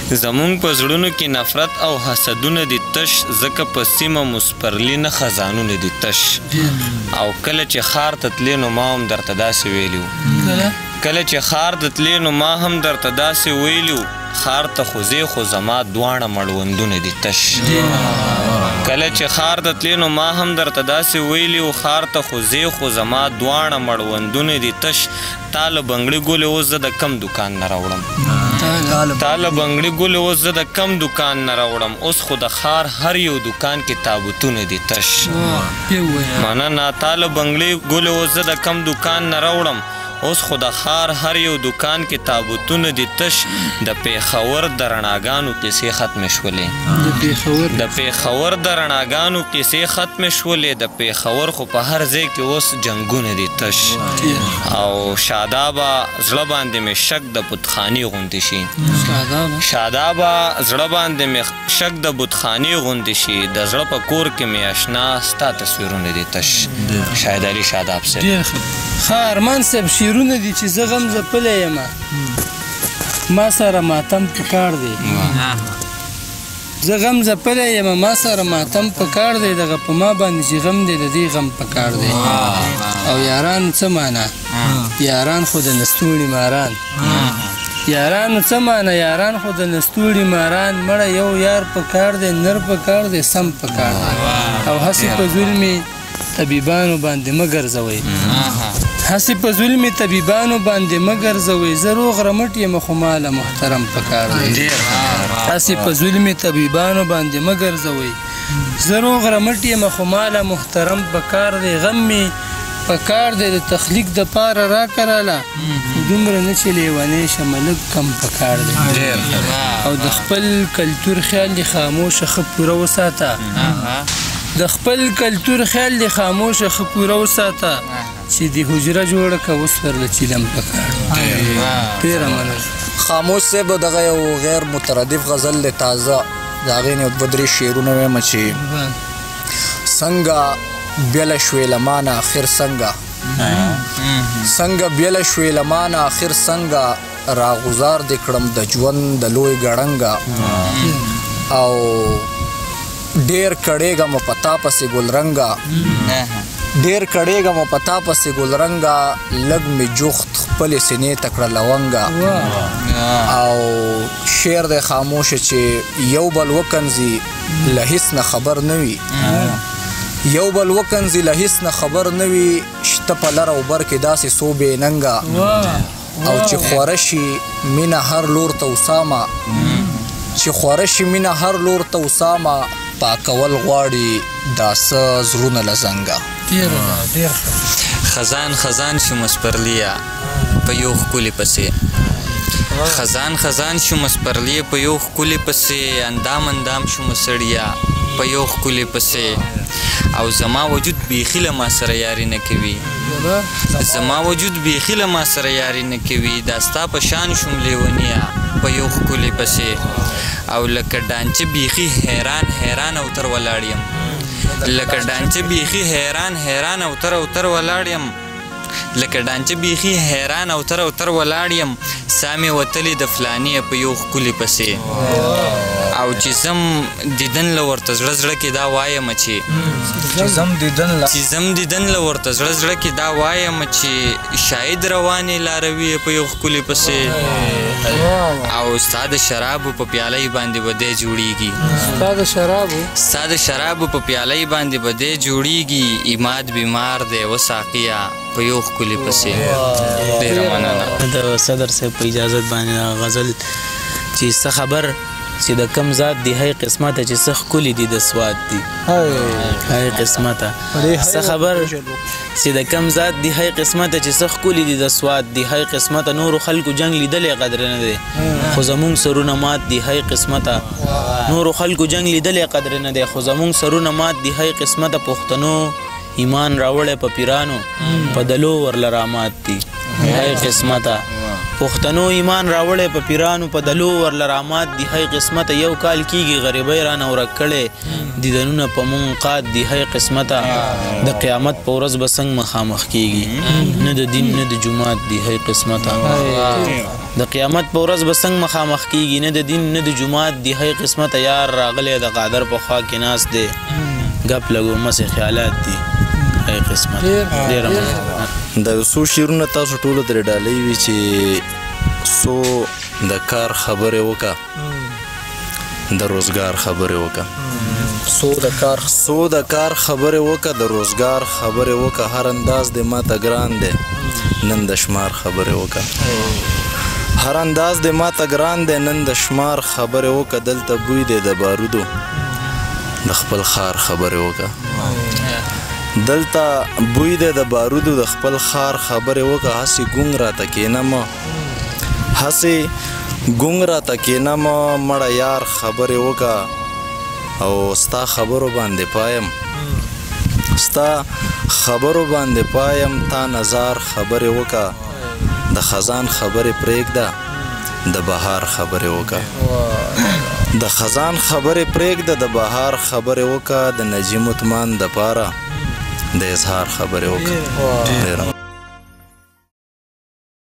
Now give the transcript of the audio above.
زمونږ په زړونو کې نفرت او حسدونه دي تش، ځکه په سیمه مسپرلي نه خزانونه دي تش. او کله چې ښار ته تلې نو ما هم درته داسې ویلي وو، کله چې ښار ته تلې نو ما هم درته داسې ویلي وو، ښار ته خو ځې خو زما دواړه مړوندونه دي تش. کله چې ښار ته تلې نو ما هم درته داسې ویلي وو، ښار ته خو ځې خو زما دواړه مړوندونه دي تش. تا له بنګړي ګلې اوس زه د کم دوکان نه راوړم، تا له بنګړي ګلې اوس زه د کم دوکان نه راوړم، اوس خو د ښار هر یو دوکان کې تابوتونه دي تش. مننه. تا له بنګړي ګلې اوس زه د کم دوکان نه راوړم، اوس خو د ښار هر یو دوکان کې تابوتونه دي تش. د پېښور د رڼاګانو کیسې ختمې شولې، د پېښور د رڼاګانو کیسې ختمې شولې، د پېښور خو په هر ځای کې اوس جنګونه دي تش. او شادابه زړه باندې مې شک د بتخانې غوندې شي، شادابه زړه باندې مې شک د بتخانې غوندې شي، د زړه په کور کې مې اشنا ستا تصویرونه دي تش. شاهد علي شاداب صاحب. ښه ارمان صاحب شعرونه دي چې زه غم ځپلی یم، ما سره ماتم پکار دی، زه غم ځپلی یم، ما سره ماتم پکار دی، دغه په ما باندې چې غم دی د دې غم پکار دی. او یارانو څه معنا، یاران خو د نستوړي ماران، یارانو څه معنا، یاران خو د نستوړي ماران، مړه یو یار پکار دی، نر پکار دی، سم پکار دی. او هسې په ظلمي طبیبانو باندې مه ګرځوئ، هسې په ظلمي طبیبانو باندې مه ګرځوئ، زه روغ رمټ یم خو ماله محترم پکار دی. هسې په ظلمي طبیبانو باندې مه ګرځوئ، زه روغ رمټ یم خو ماله محترم پکار دی. غم مې پکار دی د تخلیق د پاره راکراله، دومره نه چې لیونی شمه لږ کم پکار دی. او د خپل کلتور خیال دې خاموشه ښه پوره وساته، د خپل کلتور خیال دې خاموشه ښه پوره وساته، چې د حجره جوړه که اوس ورله چیلم پکار. ډېره مننه. خاموش صاحب دغه یو غیر مترادف غزل دی تازه، د هغې نه دوه درې شعرونه ویمه چې څنګه بیله شوې له مانه آخر څنګه، څنګه بیله شوې له مانه آخر څنګه، راغوزار دې کړم د ژوند د لوی ګړنګه، او ډېر کړېږم په تا پسې ګلرنګه، ډېر کړېږم په تا پسې ګلرنګه، لږ مې جوخت خپلې سینې ته کړه لونګه. او شعر دی خاموشه چې یو بل وکنځي له هېڅ نه خبر نه وي، یو بل وکنځي له هېڅ نه خبر نه وي، شته په لر او بر کې داسې څو بې ننګه، او چې خوره شي مینه هر لور ته وسامه، چې خوره شي مینه هر لور ته وسامه، پاکول غواړي دا څه زړونه له زنګه. خزان خزان شو مسپرليه په یو ښکلي پسې، خزان خزان شو مسپرليه په یو ښکلي پسې، اندام اندام شو مسړیا په یو ښکلي پسې، او زما وجود بیخي له ما سره یاري نه کوي، زما وجود بیخي له ما سره یاري نه کوي، دا ستا په شان شوم لیونیه په یو ښکلي پسې، او لکه ډانچه بیخي حیران حیران او تر ولاړ یم، لکه ډانچه بیخي حیران حیران او تر ولاړ یم، لکه ډانچه بیخي حیران او تر ولاړ یم، سا مې وتلې د فلانیه په یو ښکلي پسې، او چې زم دیدن له ورته زړه زړه کې دا وایم چې دیدن له ورته زړه زړه کې دا وایم چې شاید روانې لاروي په یو ښکلي پسې، او ستا د شرابو په پیالۍ باندې به دی جوړیږي، ستا د شرابو په پیالۍ باندې به دی جوړیږي، عماد بیمار دی و ساقیه په یو ښکلي پسې. ډېره مننه. د صدر صاحب په اجازت باندې غزل چې څه خبر چې د کم ذات دی هی قسمته، چې څه ښکلي دي د سواد دي هی قسمته، څه خبر چې د کم ذات دی هی قسمته، چې څه ښکلي دي د سواد دي هی قسمته، نورو خلکو جنګ لیدلی قدر نه دی، خو زمونږ سرونه مات دي هی قسمته، نورو خلکو جنګ لیدلی قدر نه دی، خو زمونږ سرونه مات دي هی قسمته، پښتنو ایمان راوړی په پیرانو په دلو ورله رامات دي هی قسمته، پښتنو ایمان راوړی په پیرانو په دلو ورله رامات دی هی قسمته یو کال کیږي غریبۍ رانه ورک کړی دیدنونه په مونږ قات دی هی قسمته د قیامت په ورځ به څنګه مخامخ کیږي نه د دین نه د جومات دی هی قسمته د قیامت په ورځ به څنګه مخامخ کیږي نه د دین نه د جومات دی هی قسمته یار راغلی د قادر په خوا کې ناست دی ګپ لګو مسې خیالات دي هی قسمت ډېره مننه. دا یو څو شعرونه تاسو ټولو ترې ډالۍ وي چې څو د کار خبرې وکړه د روزګار خبرې وکړه څو د کار خبرې وکړه د روزګار خبرې وکړه هر انداز دې ماته ګران دی نن د شمار خبرې وکړه هر انداز دې ماته ګران دی نن د شمار خبرې وکړه دلته بوی دی د بارودو د خپل خار خبرې وکړه دلته بوی دی د بارودو د خپل خار خبرې وکړه هسې ګونګ راته کېنم هسې ګونګ راته کېنم مړه یار خبرې وکړه او ستا خبرو باندې پایم تا نظار خبرې وکړه د خزان خبرې پرېږده د بهار خبرې وکړه د خزان خبرې پرېږده د بهار خبرې وکړه د نجیم عثمان دپاره د اظهار خبرې وکړه.